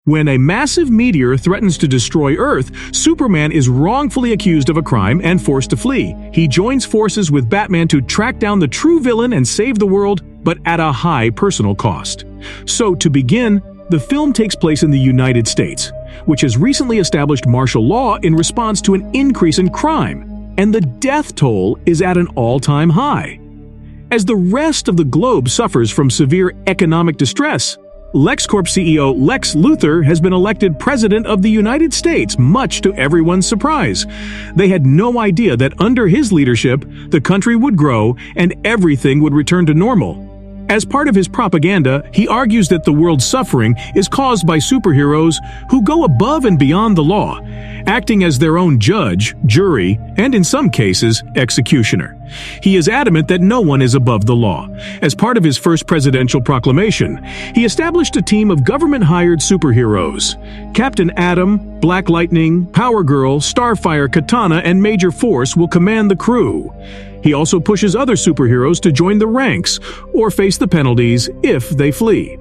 When a massive meteor threatens to destroy Earth, Superman is wrongfully accused of a crime and forced to flee. He joins forces with Batman to track down the true villain and save the world, but at a high personal cost. So, to begin, the film takes place in the United States, which has recently established martial law in response to an increase in crime, and the death toll is at an all-time high. As the rest of the globe suffers from severe economic distress, LexCorp CEO Lex Luthor has been elected President of the United States, much to everyone's surprise. They had no idea that under his leadership, the country would grow and everything would return to normal. As part of his propaganda, he argues that the world's suffering is caused by superheroes who go above and beyond the law, acting as their own judge, jury, and in some cases, executioner. He is adamant that no one is above the law. As part of his first presidential proclamation, he established a team of government-hired superheroes. Captain Atom, Black Lightning, Power Girl, Starfire, Katana, and Major Force will command the crew. He also pushes other superheroes to join the ranks or face the penalties if they flee.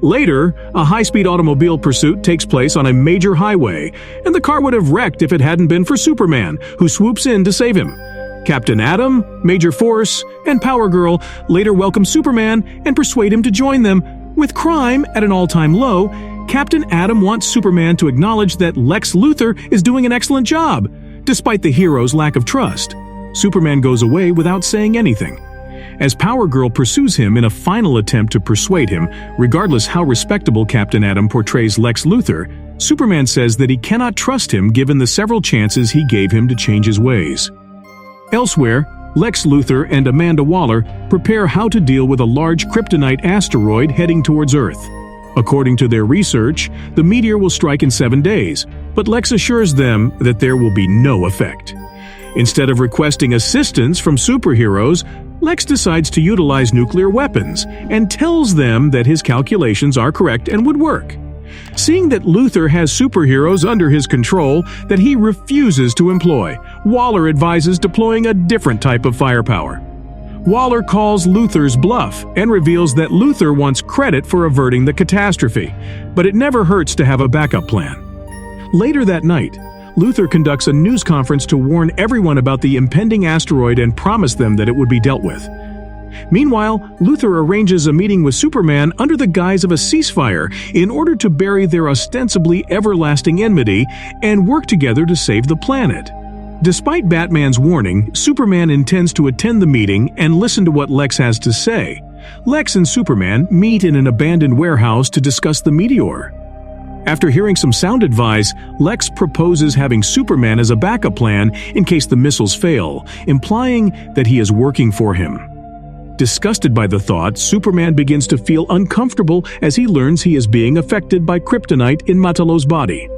Later, a high-speed automobile pursuit takes place on a major highway, and the car would have wrecked if it hadn't been for Superman, who swoops in to save him. Captain Atom, Major Force, and Power Girl later welcome Superman and persuade him to join them. With crime at an all-time low, Captain Atom wants Superman to acknowledge that Lex Luthor is doing an excellent job, despite the hero's lack of trust. Superman goes away without saying anything. As Power Girl pursues him in a final attempt to persuade him, regardless how respectable Captain Atom portrays Lex Luthor, Superman says that he cannot trust him given the several chances he gave him to change his ways. Elsewhere, Lex Luthor and Amanda Waller prepare how to deal with a large kryptonite asteroid heading towards Earth. According to their research, the meteor will strike in 7 days, but Lex assures them that there will be no effect. Instead of requesting assistance from superheroes, Lex decides to utilize nuclear weapons and tells them that his calculations are correct and would work. Seeing that Luthor has superheroes under his control that he refuses to employ, Waller advises deploying a different type of firepower. Waller calls Luthor's bluff and reveals that Luthor wants credit for averting the catastrophe, but it never hurts to have a backup plan. Later that night, Luthor conducts a news conference to warn everyone about the impending asteroid and promise them that it would be dealt with. Meanwhile, Luthor arranges a meeting with Superman under the guise of a ceasefire in order to bury their ostensibly everlasting enmity and work together to save the planet. Despite Batman's warning, Superman intends to attend the meeting and listen to what Lex has to say. Lex and Superman meet in an abandoned warehouse to discuss the meteor. After hearing some sound advice, Lex proposes having Superman as a backup plan in case the missiles fail, implying that he is working for him. Disgusted by the thought, Superman begins to feel uncomfortable as he learns he is being affected by kryptonite in Matalo's body.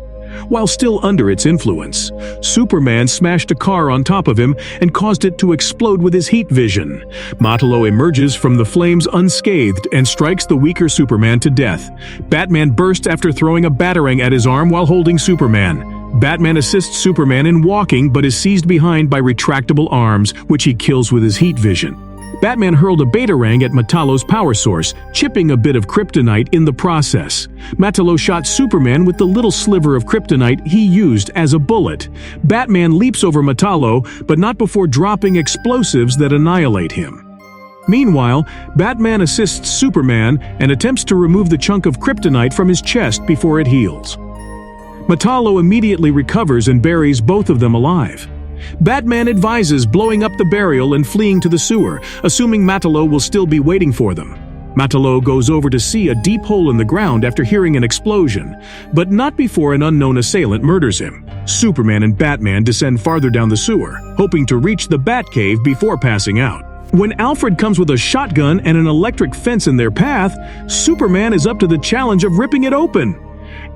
While still under its influence, Superman smashed a car on top of him and caused it to explode with his heat vision. Matalo emerges from the flames unscathed and strikes the weaker Superman to death. Batman bursts after throwing a batarang at his arm while holding Superman. Batman assists Superman in walking but is seized behind by retractable arms, which he kills with his heat vision. Batman hurled a batarang at Matalo's power source, chipping a bit of kryptonite in the process. Matalo shot Superman with the little sliver of kryptonite he used as a bullet. Batman leaps over Matalo, but not before dropping explosives that annihilate him. Meanwhile, Batman assists Superman and attempts to remove the chunk of kryptonite from his chest before it heals. Matalo immediately recovers and buries both of them alive. Batman advises blowing up the burial and fleeing to the sewer, assuming Matalo will still be waiting for them. Matalo goes over to see a deep hole in the ground after hearing an explosion, but not before an unknown assailant murders him. Superman and Batman descend farther down the sewer, hoping to reach the Batcave before passing out. When Alfred comes with a shotgun and an electric fence in their path, Superman is up to the challenge of ripping it open.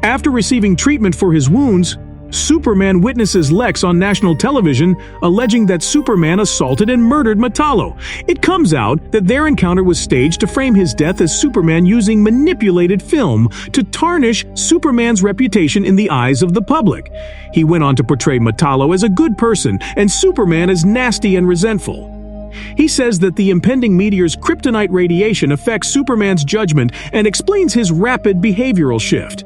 After receiving treatment for his wounds, Superman witnesses Lex on national television, alleging that Superman assaulted and murdered Matalo. It comes out that their encounter was staged to frame his death as Superman using manipulated film to tarnish Superman's reputation in the eyes of the public. He went on to portray Matalo as a good person and Superman as nasty and resentful. He says that the impending meteor's kryptonite radiation affects Superman's judgment and explains his rapid behavioral shift.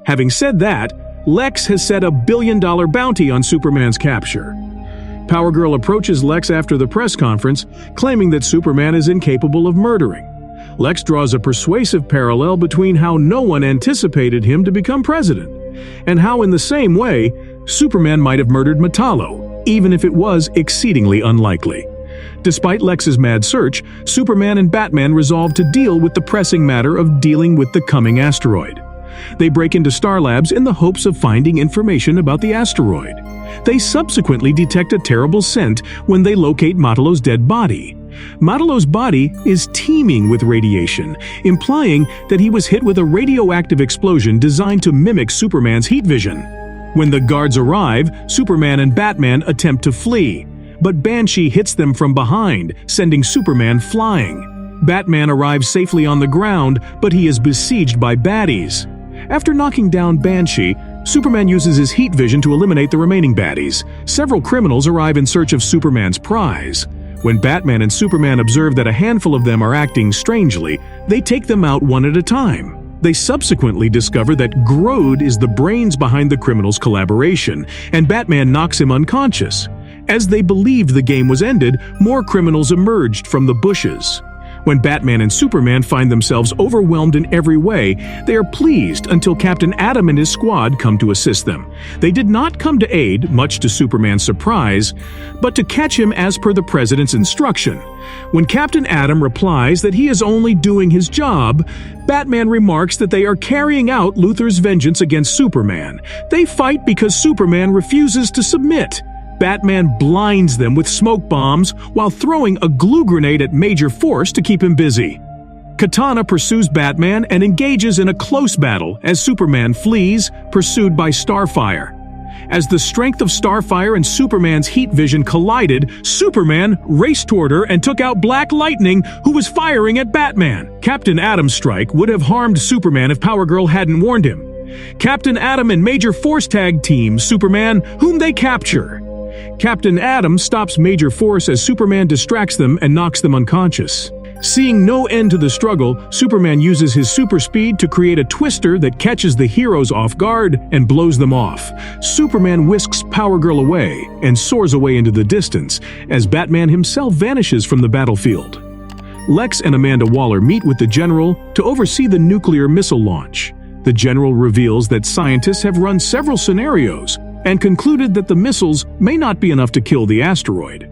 Having said that, Lex has set a billion-dollar bounty on Superman's capture. Power Girl approaches Lex after the press conference, claiming that Superman is incapable of murdering. Lex draws a persuasive parallel between how no one anticipated him to become president, and how in the same way, Superman might have murdered Metallo, even if it was exceedingly unlikely. Despite Lex's mad search, Superman and Batman resolve to deal with the pressing matter of dealing with the coming asteroid. They break into Star Labs in the hopes of finding information about the asteroid. They subsequently detect a terrible scent when they locate Metallo's dead body. Metallo's body is teeming with radiation, implying that he was hit with a radioactive explosion designed to mimic Superman's heat vision. When the guards arrive, Superman and Batman attempt to flee, but Banshee hits them from behind, sending Superman flying. Batman arrives safely on the ground, but he is besieged by baddies. After knocking down Banshee, Superman uses his heat vision to eliminate the remaining baddies. Several criminals arrive in search of Superman's prize. When Batman and Superman observe that a handful of them are acting strangely, they take them out one at a time. They subsequently discover that Grodd is the brains behind the criminals' collaboration, and Batman knocks him unconscious. As they believed the game was ended, more criminals emerged from the bushes. When Batman and Superman find themselves overwhelmed in every way, they are pleased until Captain Atom and his squad come to assist them. They did not come to aid, much to Superman's surprise, but to catch him as per the President's instruction. When Captain Atom replies that he is only doing his job, Batman remarks that they are carrying out Luthor's vengeance against Superman. They fight because Superman refuses to submit. Batman blinds them with smoke bombs while throwing a glue grenade at Major Force to keep him busy. Katana pursues Batman and engages in a close battle as Superman flees, pursued by Starfire. As the strength of Starfire and Superman's heat vision collided, Superman raced toward her and took out Black Lightning, who was firing at Batman. Captain Atom's strike would have harmed Superman if Power Girl hadn't warned him. Captain Atom and Major Force tag team Superman, whom they capture. Captain Atom stops Major Force as Superman distracts them and knocks them unconscious. Seeing no end to the struggle, Superman uses his super speed to create a twister that catches the heroes off guard and blows them off. Superman whisks Power Girl away and soars away into the distance as Batman himself vanishes from the battlefield. Lex and Amanda Waller meet with the General to oversee the nuclear missile launch. The General reveals that scientists have run several scenarios and concluded that the missiles may not be enough to kill the asteroid.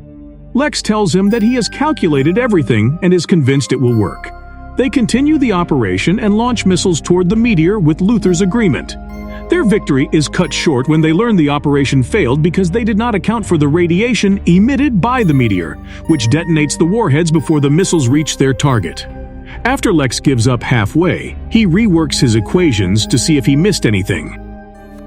Lex tells him that he has calculated everything and is convinced it will work. They continue the operation and launch missiles toward the meteor with Luthor's agreement. Their victory is cut short when they learn the operation failed because they did not account for the radiation emitted by the meteor, which detonates the warheads before the missiles reach their target. After Lex gives up halfway, he reworks his equations to see if he missed anything.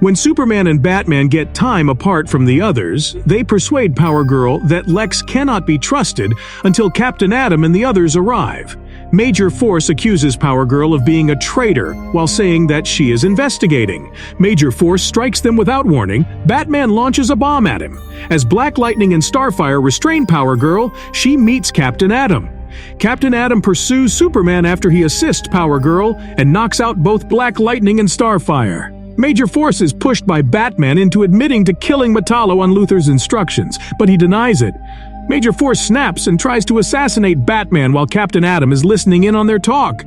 When Superman and Batman get time apart from the others, they persuade Power Girl that Lex cannot be trusted until Captain Atom and the others arrive. Major Force accuses Power Girl of being a traitor while saying that she is investigating. Major Force strikes them without warning. Batman launches a bomb at him. As Black Lightning and Starfire restrain Power Girl, she meets Captain Atom. Captain Atom pursues Superman after he assists Power Girl and knocks out both Black Lightning and Starfire. Major Force is pushed by Batman into admitting to killing Metallo on Luthor's instructions, but he denies it. Major Force snaps and tries to assassinate Batman while Captain Atom is listening in on their talk.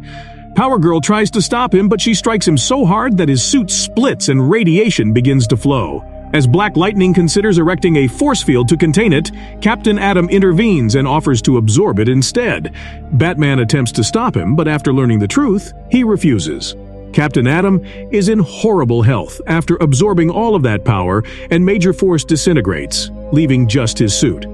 Power Girl tries to stop him, but she strikes him so hard that his suit splits and radiation begins to flow. As Black Lightning considers erecting a force field to contain it, Captain Atom intervenes and offers to absorb it instead. Batman attempts to stop him, but after learning the truth, he refuses. Captain Atom is in horrible health after absorbing all of that power, and Major Force disintegrates, leaving just his suit.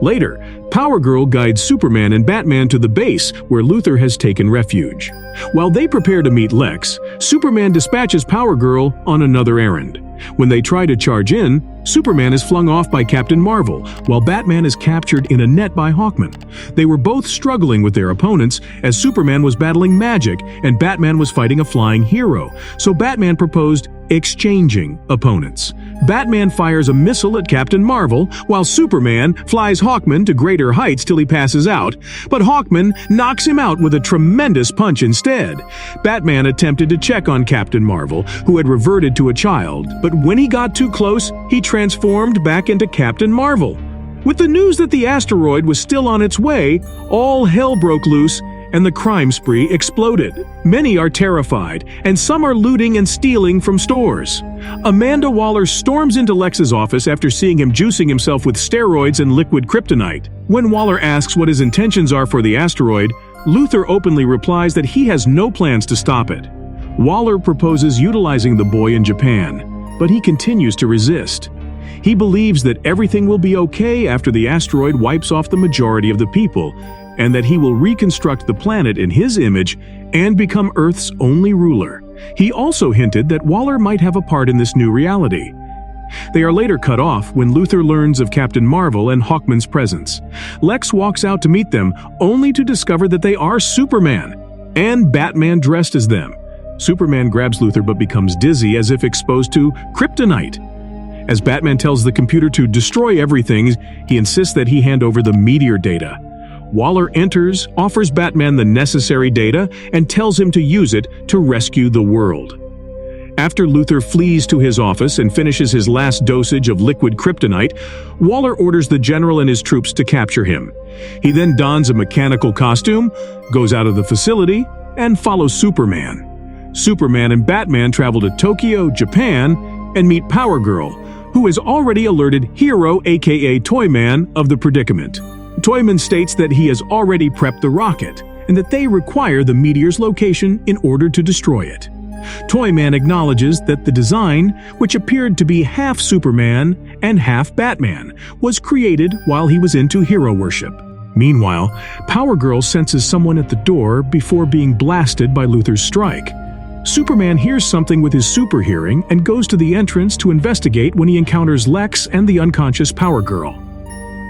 Later, Power Girl guides Superman and Batman to the base where Luthor has taken refuge. While they prepare to meet Lex, Superman dispatches Power Girl on another errand. When they try to charge in, Superman is flung off by Captain Marvel, while Batman is captured in a net by Hawkman. They were both struggling with their opponents, as Superman was battling magic and Batman was fighting a flying hero, so Batman proposed exchanging opponents. Batman fires a missile at Captain Marvel, while Superman flies Hawkman to greater heights till he passes out, but Hawkman knocks him out with a tremendous punch instead. Batman attempted to check on Captain Marvel, who had reverted to a child, but when he got too close, he transformed back into Captain Marvel. With the news that the asteroid was still on its way, all hell broke loose and the crime spree exploded. Many are terrified, and some are looting and stealing from stores. Amanda Waller storms into Lex's office after seeing him juicing himself with steroids and liquid kryptonite. When Waller asks what his intentions are for the asteroid, Luthor openly replies that he has no plans to stop it. Waller proposes utilizing the boy in Japan, but he continues to resist. He believes that everything will be okay after the asteroid wipes off the majority of the people, and that he will reconstruct the planet in his image and become Earth's only ruler. He also hinted that Waller might have a part in this new reality. They are later cut off when Luthor learns of Captain Marvel and Hawkman's presence. Lex walks out to meet them, only to discover that they are Superman and Batman dressed as them. Superman grabs Luthor but becomes dizzy as if exposed to kryptonite. As Batman tells the computer to destroy everything, he insists that he hand over the meteor data. Waller enters, offers Batman the necessary data, and tells him to use it to rescue the world. After Luthor flees to his office and finishes his last dosage of liquid kryptonite, Waller orders the general and his troops to capture him. He then dons a mechanical costume, goes out of the facility, and follows Superman. Superman and Batman travel to Tokyo, Japan, and meet Power Girl, who has already alerted Hero, aka Toyman, of the predicament. Toyman states that he has already prepped the rocket, and that they require the meteor's location in order to destroy it. Toyman acknowledges that the design, which appeared to be half Superman and half Batman, was created while he was into hero worship. Meanwhile, Power Girl senses someone at the door before being blasted by Luthor's strike. Superman hears something with his super hearing and goes to the entrance to investigate when he encounters Lex and the unconscious Power Girl.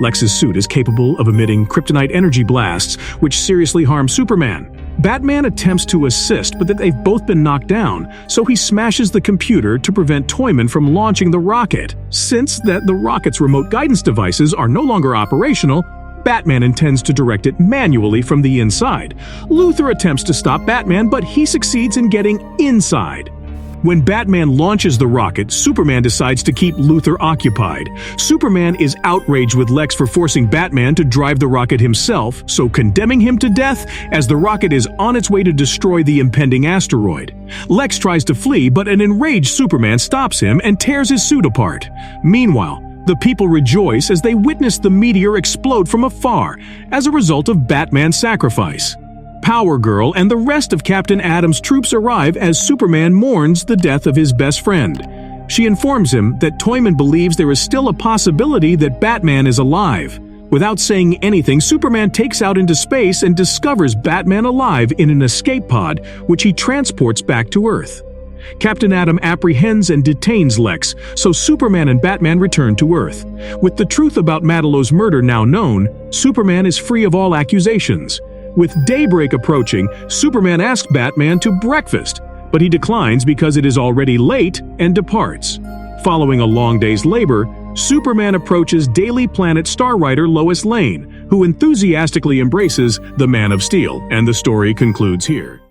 Lex's suit is capable of emitting kryptonite energy blasts, which seriously harm Superman. Batman attempts to assist, but they've both been knocked down, so he smashes the computer to prevent Toyman from launching the rocket. Since the rocket's remote guidance devices are no longer operational, Batman intends to direct it manually from the inside. Luthor attempts to stop Batman, but he succeeds in getting inside. When Batman launches the rocket, Superman decides to keep Luthor occupied. Superman is outraged with Lex for forcing Batman to drive the rocket himself, so condemning him to death as the rocket is on its way to destroy the impending asteroid. Lex tries to flee, but an enraged Superman stops him and tears his suit apart. Meanwhile, the people rejoice as they witness the meteor explode from afar as a result of Batman's sacrifice. Power Girl and the rest of Captain Atom's troops arrive as Superman mourns the death of his best friend. She informs him that Toyman believes there is still a possibility that Batman is alive. Without saying anything, Superman takes out into space and discovers Batman alive in an escape pod, which he transports back to Earth. Captain Atom apprehends and detains Lex, so Superman and Batman return to Earth. With the truth about Madalow's murder now known, Superman is free of all accusations. With daybreak approaching, Superman asks Batman to breakfast, but he declines because it is already late and departs. Following a long day's labor, Superman approaches Daily Planet star writer Lois Lane, who enthusiastically embraces the Man of Steel, and the story concludes here.